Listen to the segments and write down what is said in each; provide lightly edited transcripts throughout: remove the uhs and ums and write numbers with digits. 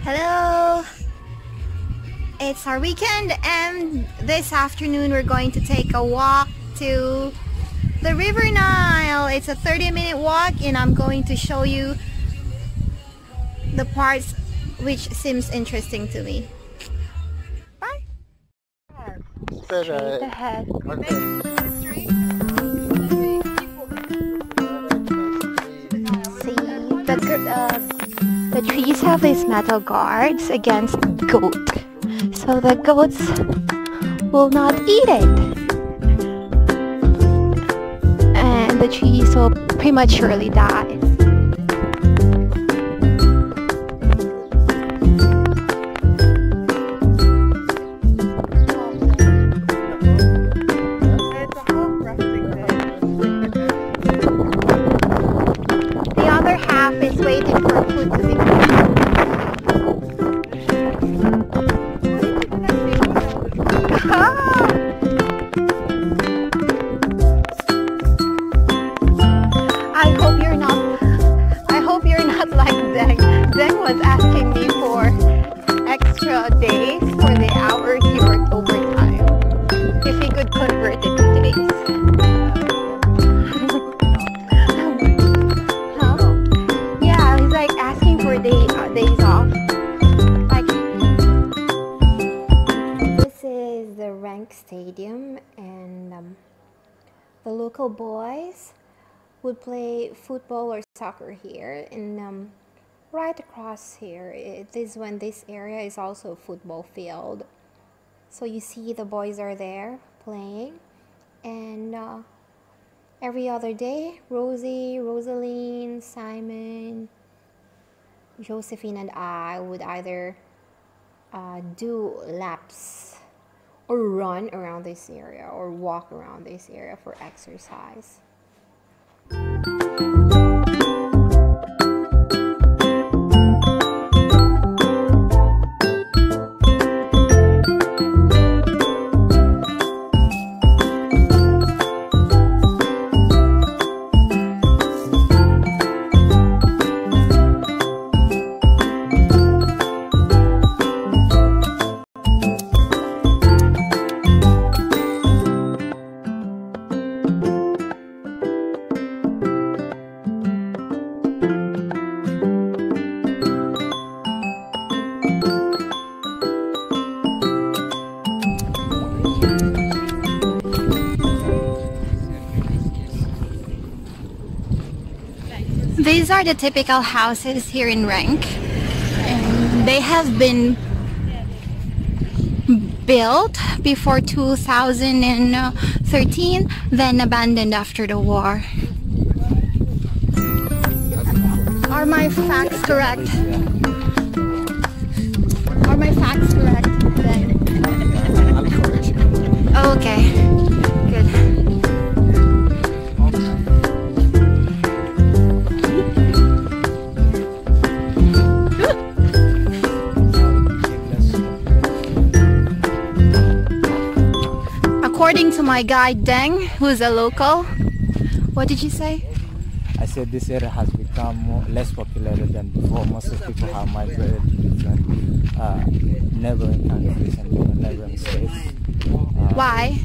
Hello! It's our weekend and this afternoon we're going to take a walk to the River Nile. It's a 30-minute walk and I'm going to show you the parts which seems interesting to me. Bye! Straight ahead. See, the trees have these metal guards against goat, so the goats will not eat it, and the trees will prematurely die. The other half is waiting for food to be cooked. I hope you're not like Deng. Deng was asking me for extra days for the hours he worked overtime. If he could convert it to days. Huh? Yeah, he's like asking for days off. Like, this is the Renk Stadium, and the local boys would play football or soccer here, and right across here, this area is also a football field. So you see the boys are there playing, and every other day, Rosie, Rosaline, Simon, Josephine, and I would either do laps or run around this area or walk around this area for exercise. These are the typical houses here in Renk, and they have been built before 2013, then abandoned after the war. Are my facts correct? Are my facts correct then? Okay, good. According to my guide Deng, who's a local, what did you say? I said this area has become less popular than before. Most of the people have migrated to different neighboring countries and even neighboring states. Why?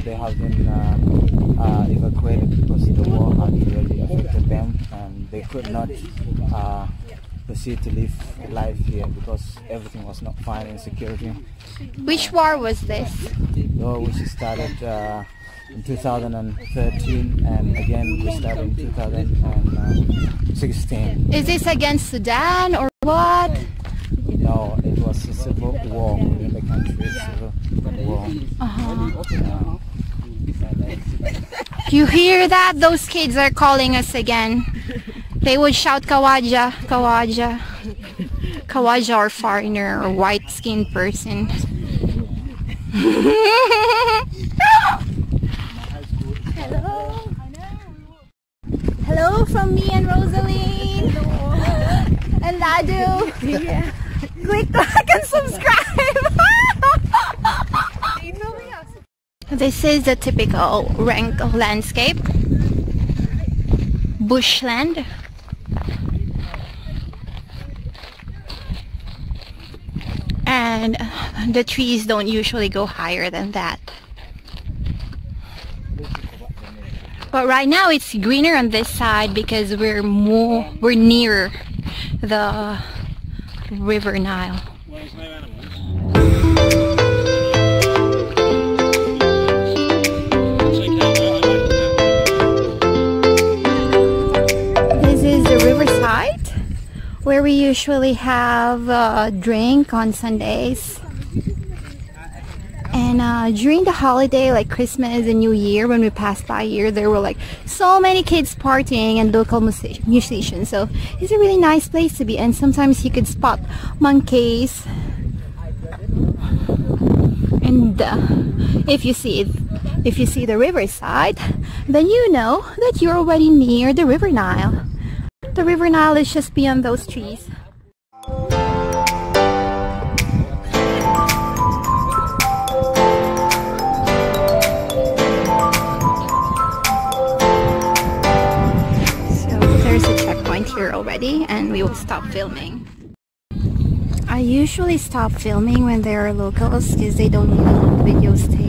They have been evacuated because the war had really affected them, and they could not proceed to live life here because everything was not fine in security. Which war was this? The war which started in 2013, and again we started in 2016. Is this against Sudan or what? No, it was a civil war in the country. Civil war. You hear that? Those kids are calling us again. They would shout Kawaja, Kawaja. Kawaja or foreigner or white-skinned person. Hello. Hello from me and Rosaline. Hello. And Ladu. Yeah. Click like and subscribe. This is the typical Renk landscape. Bushland. The trees don't usually go higher than that. But right now it's greener on this side because we're near the River Nile. This is the riverside where we usually have a drink on Sundays. And during the holiday like Christmas and New Year, when we passed by here, there were like so many kids partying and local musicians. So it's a really nice place to be, and sometimes you could spot monkeys. And if you see the riverside, then you know that you're already near the River Nile. The River Nile is just beyond those trees. Here already, and we will stop filming. I usually stop filming when there are locals because they don't want videos taken.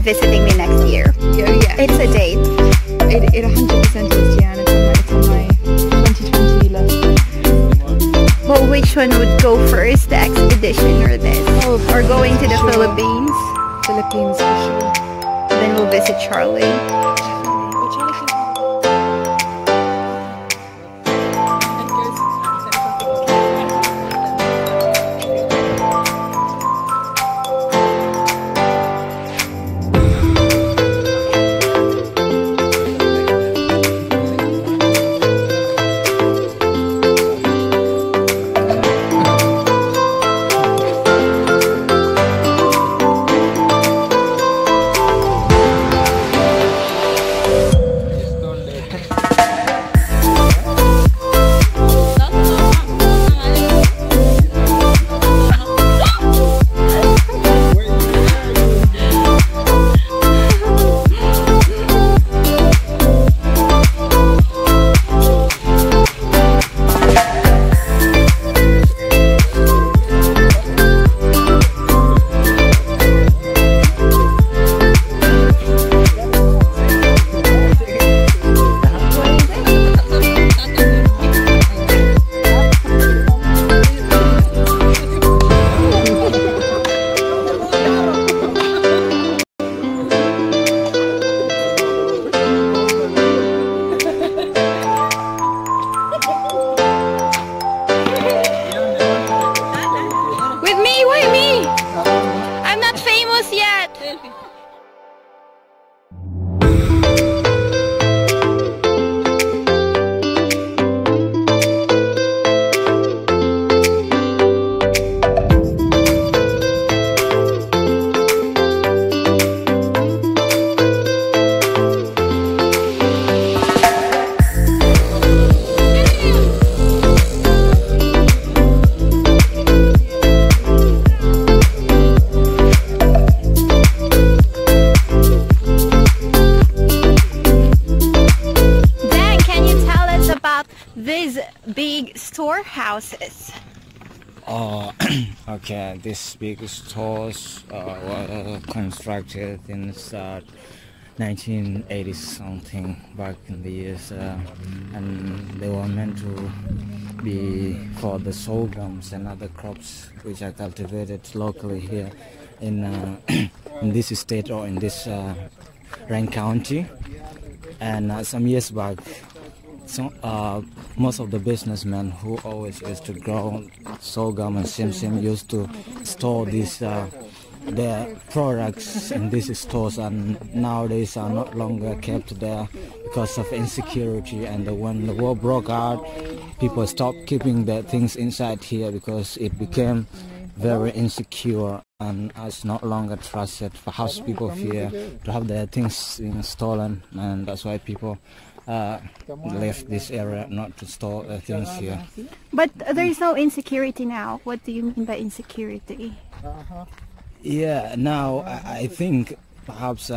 Visiting me next year. Yeah. It's a date. It 100% is, Jan. It's on my 2020 list. Well, which one would go first, the expedition or this? Or going to the Philippines? Philippines for sure. Then we'll visit Charlie. about these big storehouses? Oh, okay. These big stores were constructed in 1980 something back in the years, and they were meant to be for the sorghums and other crops which are cultivated locally here in in this state or in this Renk County. And some years back, most of the businessmen who always used to grow sorghum and simsim used to store these their products in these stores, and nowadays are not longer kept there because of insecurity. And when the war broke out, people stopped keeping their things inside here because it became very insecure, and it's not longer trusted. Perhaps people fear to have their things being stolen, and that's why people left this area not to store their things here. But there is no insecurity now. What do you mean by insecurity? Yeah, now I think perhaps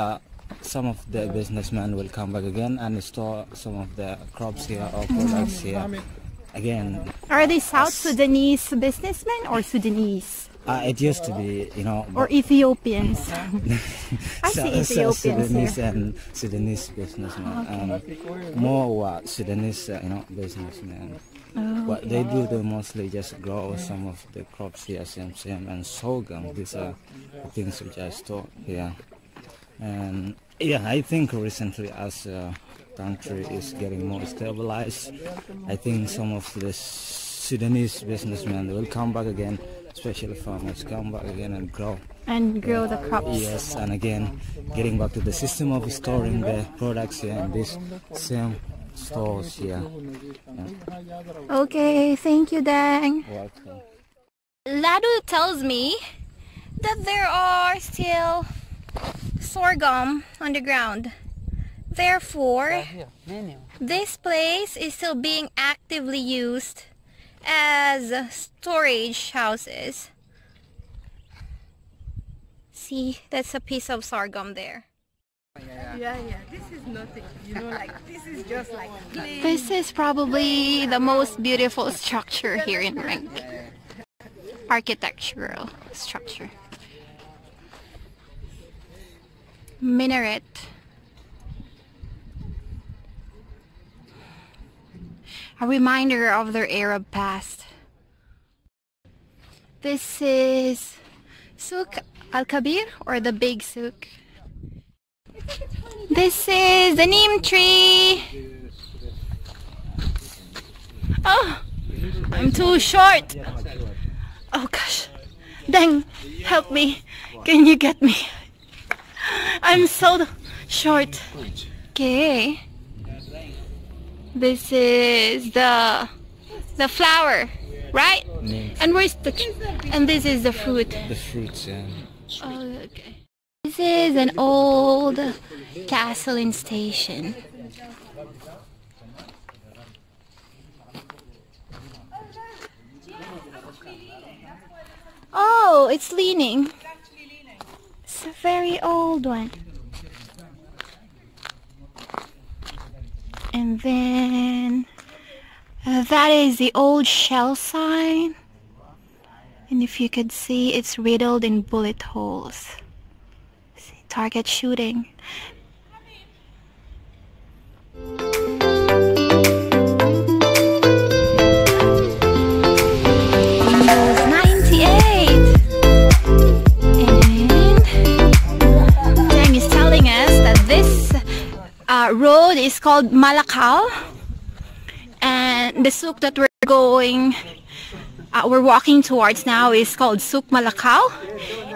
some of the businessmen will come back again and store some of the crops here or products here again. Are they South Sudanese businessmen or Sudanese? It used to be, you know, or Ethiopians. I see Ethiopians Sudanese here. and Sudanese businessmen, more Sudanese, businessmen. What they do, they mostly just grow some of the crops here, simsim and sorghum. These are the things which I store here. And yeah, I think recently, as country is getting more stabilized, I think some of the Sudanese businessmen will come back again, especially farmers come back again and grow. And grow the crops. Yes, and again, getting back to the system of storing the products here in this same stores here. Yeah. Okay, thank you, Dang. Welcome. Ladu tells me that there are still sorghum on the ground. Therefore, this place is still being actively used as storage houses. See, that's a piece of sorghum there. Yeah, this is nothing, this is just like plain. This is probably the most beautiful structure here in Renk. Architectural structure. Minaret. A reminder of their Arab past. This is Souk Al-Kabir, or the big souk. This is the neem tree. Oh, I'm too short. Oh gosh. Dang, help me. Can you get me? I'm so short. Okay. This is the flower, right? And where's the and this is the fruit. The fruits, yeah. Oh, okay. This is an old gasoline station. Oh, it's leaning. It's a very old one. And then that is the old shell sign. And if you could see, it's riddled in bullet holes. See, target shooting. Windows 98. And Tang is telling us that this road is called Malakal, and the souk that we're walking towards now is called Souk Malakal.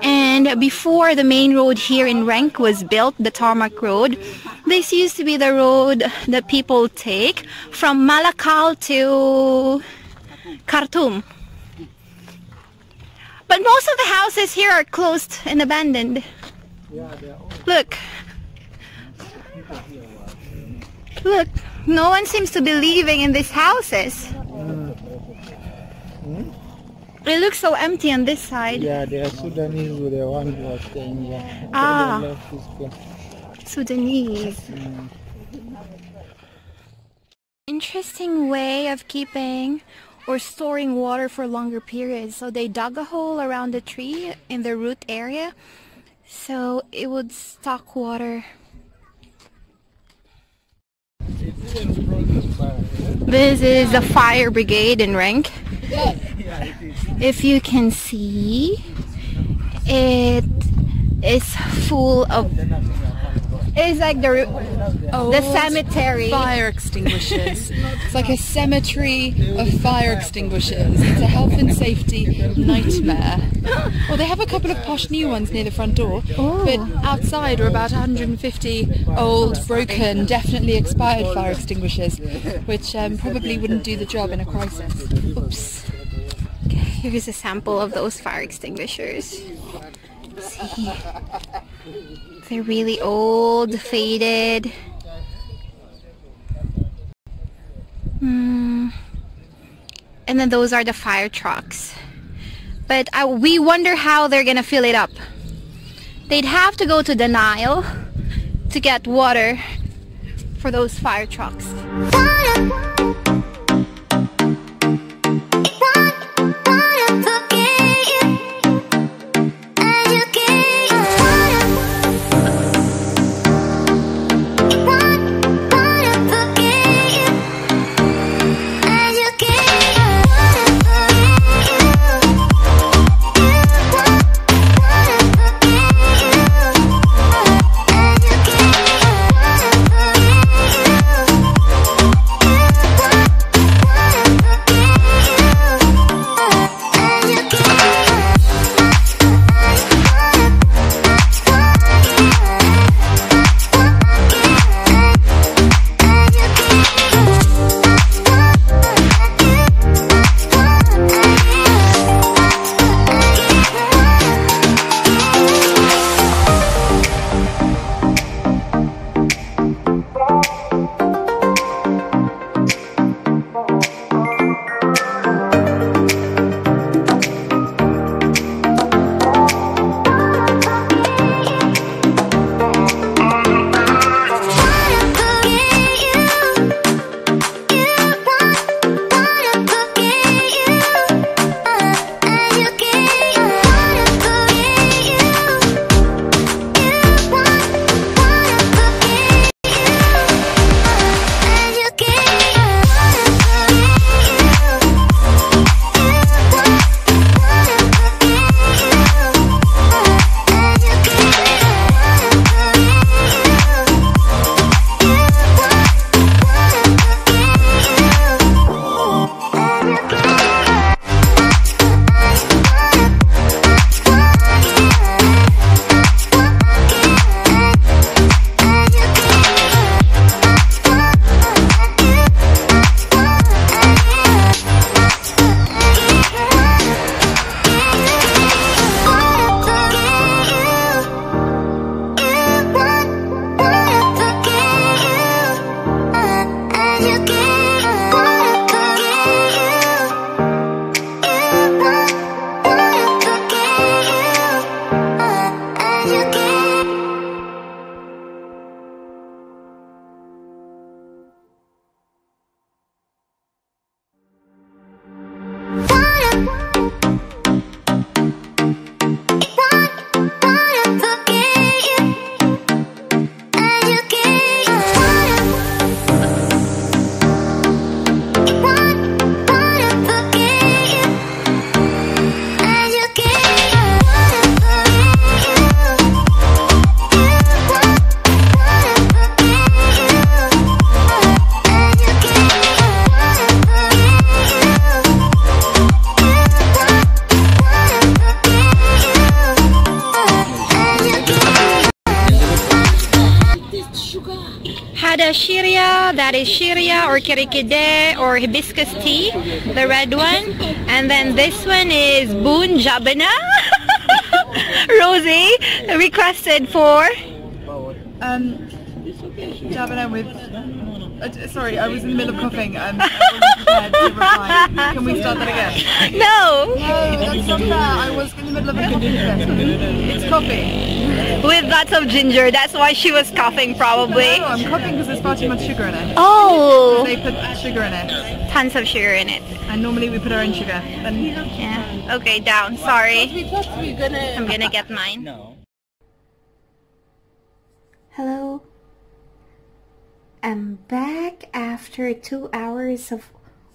And before the main road here in Renk was built, the tarmac road, this used to be the road that people take from Malakal to Khartoum. But most of the houses here are closed and abandoned. Look. Look, no one seems to be living in these houses. It looks so empty on this side. Yeah, they are Sudanese, the one who are staying here. Ah, They left this place. Sudanese. Interesting way of keeping or storing water for longer periods. So they dug a hole around the tree in the root area so it would stock water. This is the fire brigade in Renk. If you can see, it is full of, it's like the cemetery. Fire extinguishers. It's like a cemetery of fire extinguishers. It's a health and safety nightmare. Well, they have a couple of posh new ones near the front door, but outside are about 150 old, broken, definitely expired fire extinguishers, which probably wouldn't do the job in a crisis. Oops. Okay, here's a sample of those fire extinguishers. See, they're really old, faded. And then those are the fire trucks. But we wonder how they're gonna fill it up. They'd have to go to the Nile to get water for those fire trucks. Hada Shiria, that is Shiria or Kirikide or hibiscus tea, the red one. And then this one is Boon Jabana. Rosie requested for Jabana with Sorry, I was in the middle of coughing and I wasn't prepared to reply. Can we start that again? No! No, that's not fair. I was in the middle of a coughing session. It's coffee. With lots of ginger, that's why she was coughing probably. No, I'm coughing because there's far too much sugar in it. Oh! They put sugar in it. Tons of sugar in it. And normally we put our own sugar. Then Yeah. Okay, down. Sorry. I'm gonna get mine. Hello. I'm back after 2 hours of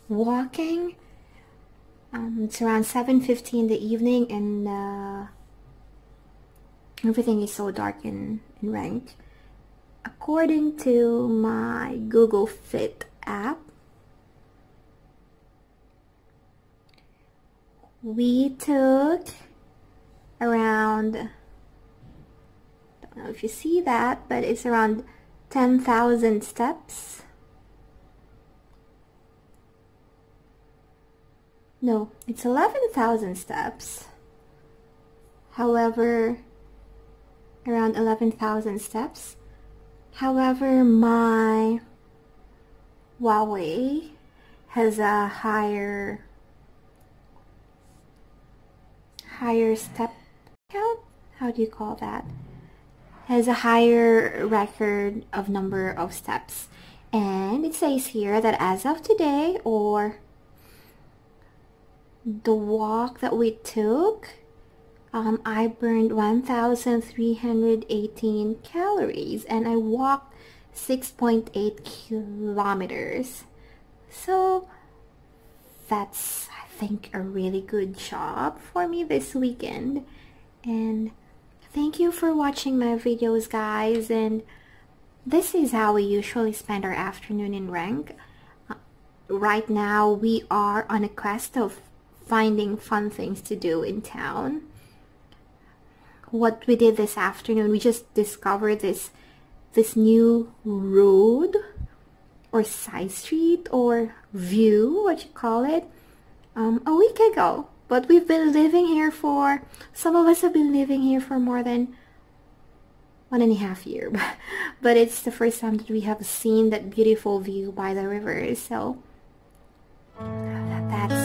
walking. It's around 7:50 in the evening, and everything is so dark in Renk. According to my Google Fit app, we took around, I don't know if you see that, but it's around 10,000 steps. No, it's 11,000 steps. However, around 11,000 steps. However, my Huawei has a higher step count. How do you call that? Has a higher record of number of steps, and it says here that as of today, or the walk that we took, I burned 1,318 calories, and I walked 6.8 kilometers. So that's, I think, a really good job for me this weekend. And thank you for watching my videos, guys, and this is how we usually spend our afternoon in Renk. Right now we are on a quest of finding fun things to do in town. What we did this afternoon, we just discovered this new road or side street or view, what you call it, a week ago. But we've been living here for, some of us have been living here for more than 1.5 years. But it's the first time that we have seen that beautiful view by the river. So that's